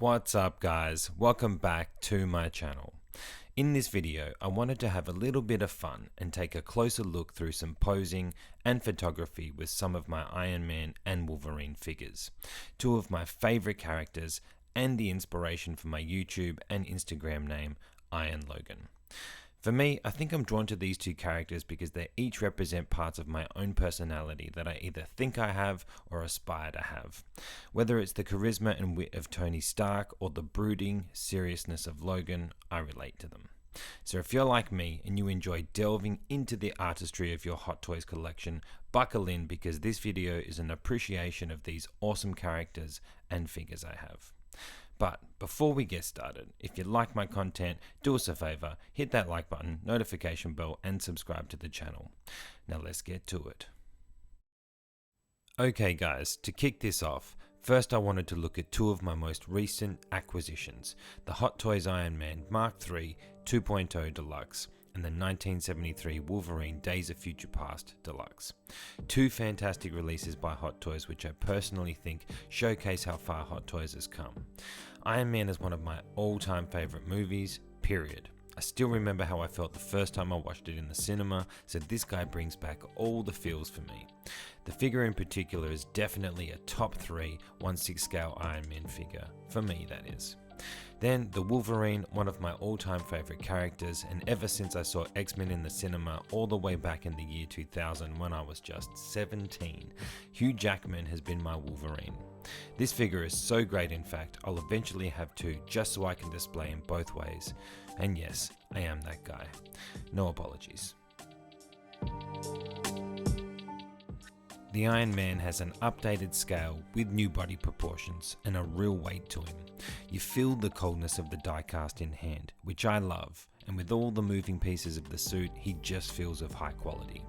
What's up guys, welcome back to my channel. In this video I wanted to have a little bit of fun and take a closer look through some posing and photography with some of my Iron Man and Wolverine figures, two of my favorite characters and the inspiration for my YouTube and Instagram name, Iron Logan. For me, I think I'm drawn to these two characters because they each represent parts of my own personality that I either think I have or aspire to have. Whether it's the charisma and wit of Tony Stark or the brooding seriousness of Logan, I relate to them. So if you're like me and you enjoy delving into the artistry of your Hot Toys collection, buckle in because this video is an appreciation of these awesome characters and figures I have. But before we get started, if you like my content, do us a favor, hit that like button, notification bell, and subscribe to the channel. Now let's get to it. Okay guys, to kick this off, first I wanted to look at two of my most recent acquisitions, the Hot Toys Iron Man Mark III 2.0 Deluxe and the 1973 Wolverine Days of Future Past Deluxe. Two fantastic releases by Hot Toys which I personally think showcase how far Hot Toys has come. Iron Man is one of my all-time favorite movies, period. I still remember how I felt the first time I watched it in the cinema, so this guy brings back all the feels for me. The figure in particular is definitely a top 3 1/6 scale Iron Man figure, for me that is. Then the Wolverine, one of my all-time favorite characters, and ever since I saw X-Men in the cinema all the way back in the year 2000 when I was just 17, Hugh Jackman has been my Wolverine. This figure is so great, in fact, I'll eventually have two just so I can display him both ways. And yes, I am that guy. No apologies. The Iron Man has an updated scale with new body proportions and a real weight to him. You feel the coldness of the die-cast in hand, which I love, and with all the moving pieces of the suit, he just feels of high quality.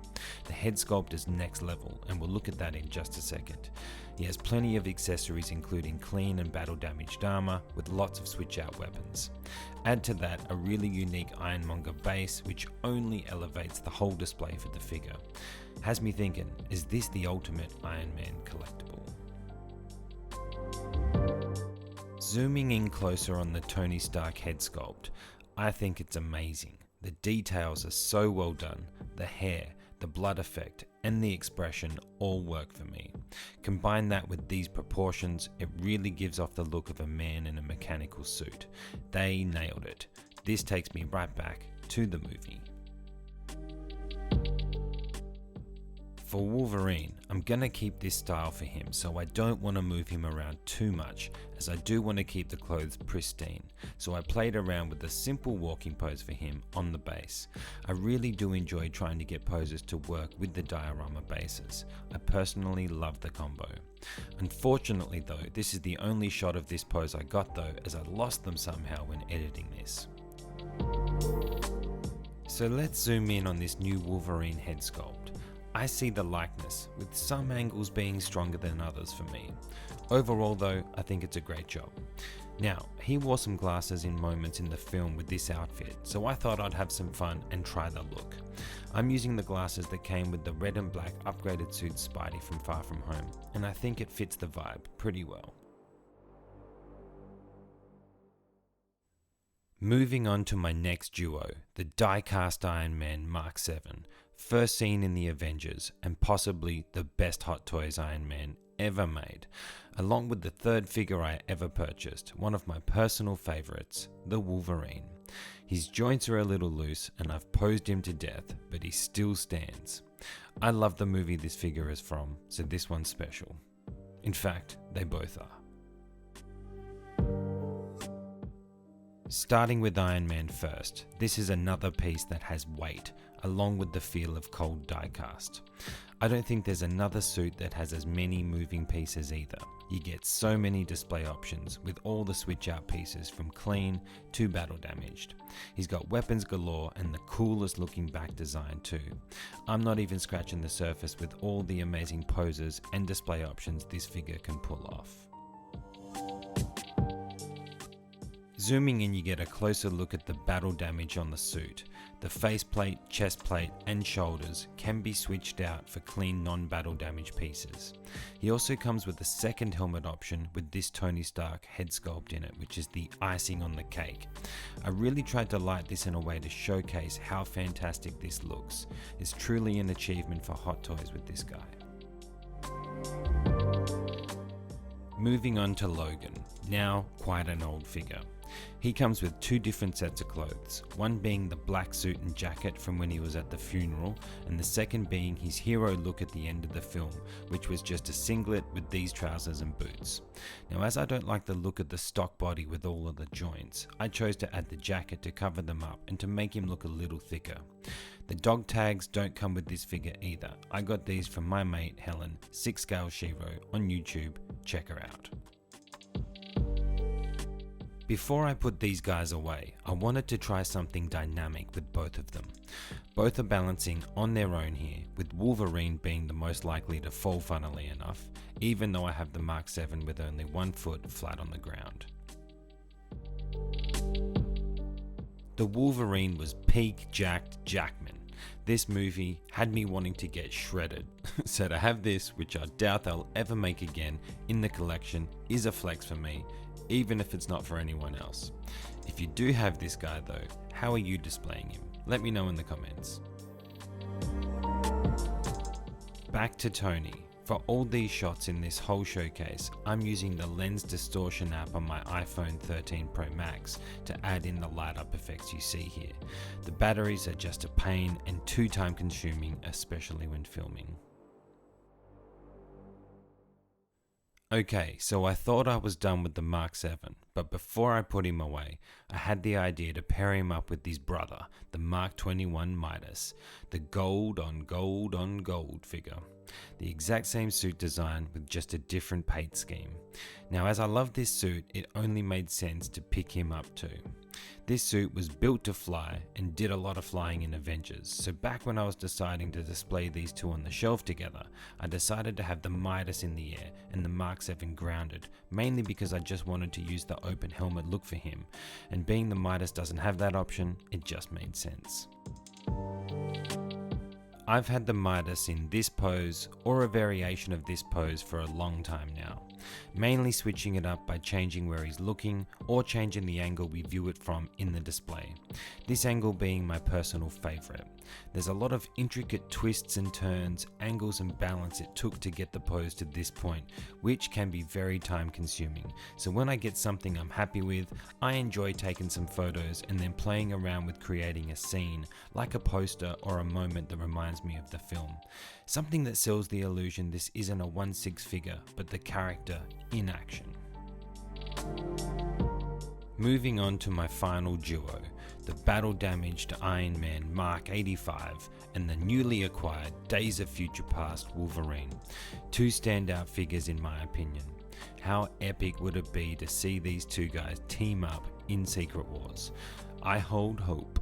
The head sculpt is next level, and we'll look at that in just a second. He has plenty of accessories including clean and battle damaged armor with lots of switch out weapons. Add to that a really unique Ironmonger base which only elevates the whole display for the figure. Has me thinking, is this the ultimate Iron Man collectible? Zooming in closer on the Tony Stark head sculpt, I think it's amazing. The details are so well done, the hair, the blood effect, and the expression all work for me. Combine that with these proportions, it really gives off the look of a man in a mechanical suit. They nailed it. This takes me right back to the movie. For Wolverine, I'm gonna keep this style for him, so I don't want to move him around too much, as I do want to keep the clothes pristine, so I played around with a simple walking pose for him on the base. I really do enjoy trying to get poses to work with the diorama bases. I personally love the combo. Unfortunately though, this is the only shot of this pose I got though, as I lost them somehow when editing this. So let's zoom in on this new Wolverine head sculpt. I see the likeness, with some angles being stronger than others for me. Overall though, I think it's a great job. Now, he wore some glasses in moments in the film with this outfit, so I thought I'd have some fun and try the look. I'm using the glasses that came with the red and black upgraded suit Spidey from Far From Home, and I think it fits the vibe pretty well. Moving on to my next duo, the die-cast Iron Man Mark VII, first seen in the Avengers and possibly the best Hot Toys Iron Man ever made, along with the third figure I ever purchased, one of my personal favorites, the Wolverine. His joints are a little loose and I've posed him to death, but he still stands. I love the movie this figure is from, so this one's special. In fact, they both are. Starting with Iron Man first, this is another piece that has weight, along with the feel of cold die-cast. I don't think there's another suit that has as many moving pieces either. You get so many display options with all the switch out pieces from clean to battle damaged. He's got weapons galore and the coolest looking back design too. I'm not even scratching the surface with all the amazing poses and display options this figure can pull off. Zooming in, you get a closer look at the battle damage on the suit. The faceplate, chest plate and shoulders can be switched out for clean non-battle damage pieces. He also comes with a second helmet option with this Tony Stark head sculpt in it, which is the icing on the cake. I really tried to light this in a way to showcase how fantastic this looks. It's truly an achievement for Hot Toys with this guy. Moving on to Logan, now quite an old figure. He comes with two different sets of clothes, one being the black suit and jacket from when he was at the funeral, and the second being his hero look at the end of the film, which was just a singlet with these trousers and boots. Now, as I don't like the look of the stock body with all of the joints, I chose to add the jacket to cover them up and to make him look a little thicker. The dog tags don't come with this figure either. I got these from my mate Helen, 6 Scale Shiro on YouTube, check her out. Before I put these guys away, I wanted to try something dynamic with both of them. Both are balancing on their own here, with Wolverine being the most likely to fall funnily enough, even though I have the Mark 7 with only 1 foot flat on the ground. The Wolverine was peak jacked Jackman. This movie had me wanting to get shredded, so to have this, which I doubt they'll ever make again, in the collection is a flex for me, even if it's not for anyone else. If you do have this guy though, how are you displaying him? Let me know in the comments. Back to Tony. For all these shots in this whole showcase, I'm using the lens distortion app on my iPhone 13 Pro Max to add in the light up effects you see here. The batteries are just a pain and too time consuming, especially when filming. Okay, so I thought I was done with the Mark 7, but before I put him away, I had the idea to pair him up with his brother, the Mark 21 Midas, the gold on gold on gold figure. The exact same suit design with just a different paint scheme. Now, as I love this suit, it only made sense to pick him up too. This suit was built to fly and did a lot of flying in Avengers, so back when I was deciding to display these two on the shelf together, I decided to have the Midas in the air and the Mark 7 grounded, mainly because I just wanted to use the open helmet look for him, and being the Midas doesn't have that option, it just made sense. I've had the Midas in this pose or a variation of this pose for a long time now, mainly switching it up by changing where he's looking or changing the angle we view it from in the display. This angle being my personal favorite. There's a lot of intricate twists and turns, angles and balance it took to get the pose to this point, which can be very time consuming. So when I get something I'm happy with, I enjoy taking some photos and then playing around with creating a scene, like a poster or a moment that reminds me of the film. Something that sells the illusion this isn't a 1/6 figure, but the character in action. Moving on to my final duo, the battle damaged Iron Man Mark 85 and the newly acquired Days of Future Past Wolverine. Two standout figures in my opinion. How epic would it be to see these two guys team up in Secret Wars? I hold hope.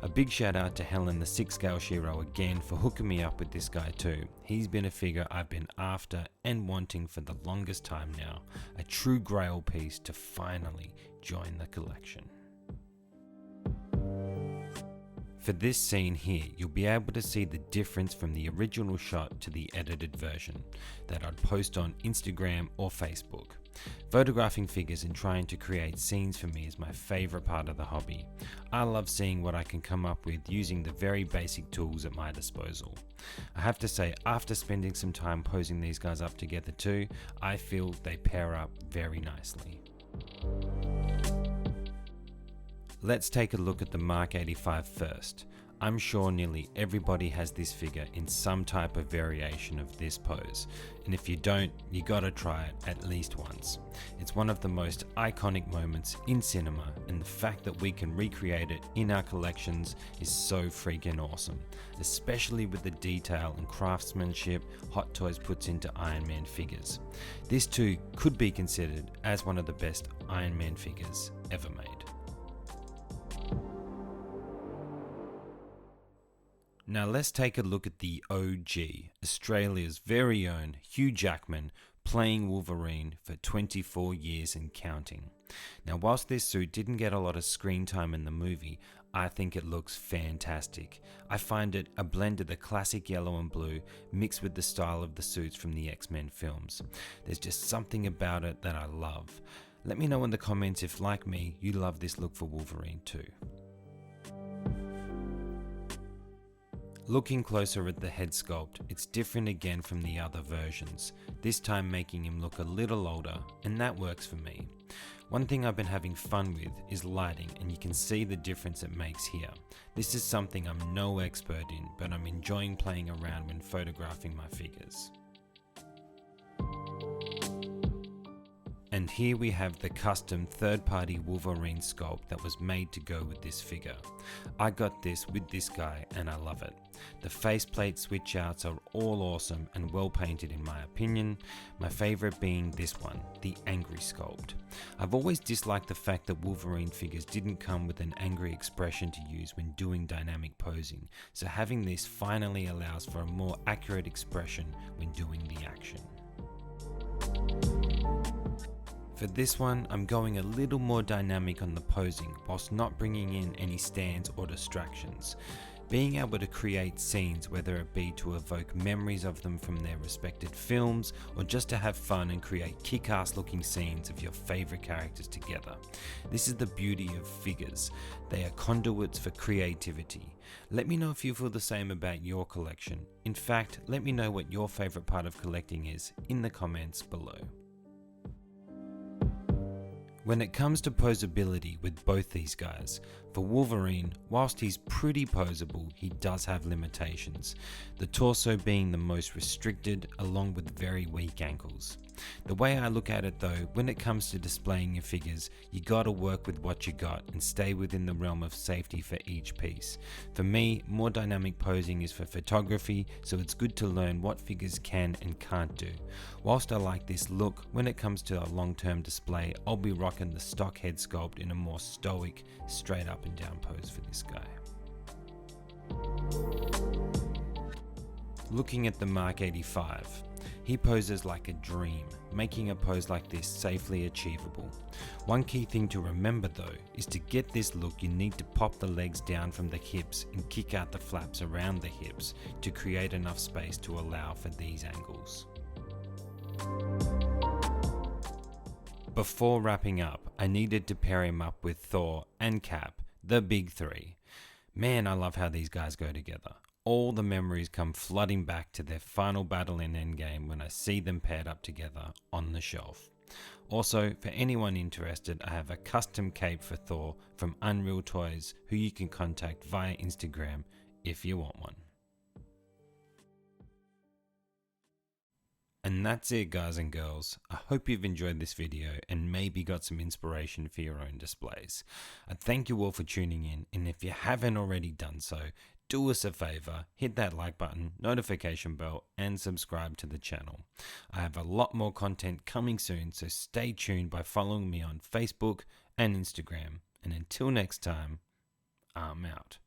A big shout out to Helen, the 6 Scale Shiro again for hooking me up with this guy too. He's been a figure I've been after and wanting for the longest time now. A true grail piece to finally join the collection. For this scene here, you'll be able to see the difference from the original shot to the edited version that I'd post on Instagram or Facebook. Photographing figures and trying to create scenes for me is my favourite part of the hobby. I love seeing what I can come up with using the very basic tools at my disposal. I have to say, after spending some time posing these guys up together too, I feel they pair up very nicely. Let's take a look at the Mark 85 first. I'm sure nearly everybody has this figure in some type of variation of this pose, and if you don't, you gotta try it at least once. It's one of the most iconic moments in cinema, and the fact that we can recreate it in our collections is so freaking awesome, especially with the detail and craftsmanship Hot Toys puts into Iron Man figures. This too could be considered as one of the best Iron Man figures ever made. Now let's take a look at the OG, Australia's very own Hugh Jackman playing Wolverine for 24 years and counting. Now, whilst this suit didn't get a lot of screen time in the movie, I think it looks fantastic. I find it a blend of the classic yellow and blue mixed with the style of the suits from the X-Men films. There's just something about it that I love. Let me know in the comments if, like me, you love this look for Wolverine too. Looking closer at the head sculpt, it's different again from the other versions, this time making him look a little older, and that works for me. One thing I've been having fun with is lighting, and you can see the difference it makes here. This is something I'm no expert in, but I'm enjoying playing around when photographing my figures. And here we have the custom third-party Wolverine sculpt that was made to go with this figure. I got this with this guy and I love it. The faceplate switch outs are all awesome and well painted in my opinion, my favourite being this one, the angry sculpt. I've always disliked the fact that Wolverine figures didn't come with an angry expression to use when doing dynamic posing, so having this finally allows for a more accurate expression when doing the action. For this one, I'm going a little more dynamic on the posing whilst not bringing in any stands or distractions. Being able to create scenes, whether it be to evoke memories of them from their respected films or just to have fun and create kick-ass looking scenes of your favourite characters together. This is the beauty of figures. They are conduits for creativity. Let me know if you feel the same about your collection. In fact, let me know what your favourite part of collecting is in the comments below. When it comes to posability with both these guys, for Wolverine, whilst he's pretty posable, he does have limitations, the torso being the most restricted along with very weak ankles. The way I look at it though, when it comes to displaying your figures, you gotta work with what you got and stay within the realm of safety for each piece. For me, more dynamic posing is for photography, so it's good to learn what figures can and can't do. Whilst I like this look, when it comes to a long-term display, I'll be rocking the stock head sculpt in a more stoic, straight up and down pose for this guy. Looking at the Mark 85, he poses like a dream, making a pose like this safely achievable. One key thing to remember though, is to get this look you need to pop the legs down from the hips and kick out the flaps around the hips to create enough space to allow for these angles. Before wrapping up, I needed to pair him up with Thor and Cap, the big three. Man, I love how these guys go together. All the memories come flooding back to their final battle in Endgame when I see them paired up together on the shelf. Also, for anyone interested, I have a custom cape for Thor from Unreal Toys, who you can contact via Instagram if you want one. And that's it guys and girls. I hope you've enjoyed this video and maybe got some inspiration for your own displays. I thank you all for tuning in, and if you haven't already done so, do us a favor, hit that like button, notification bell, and subscribe to the channel. I have a lot more content coming soon, so stay tuned by following me on Facebook and Instagram. And until next time, I'm out.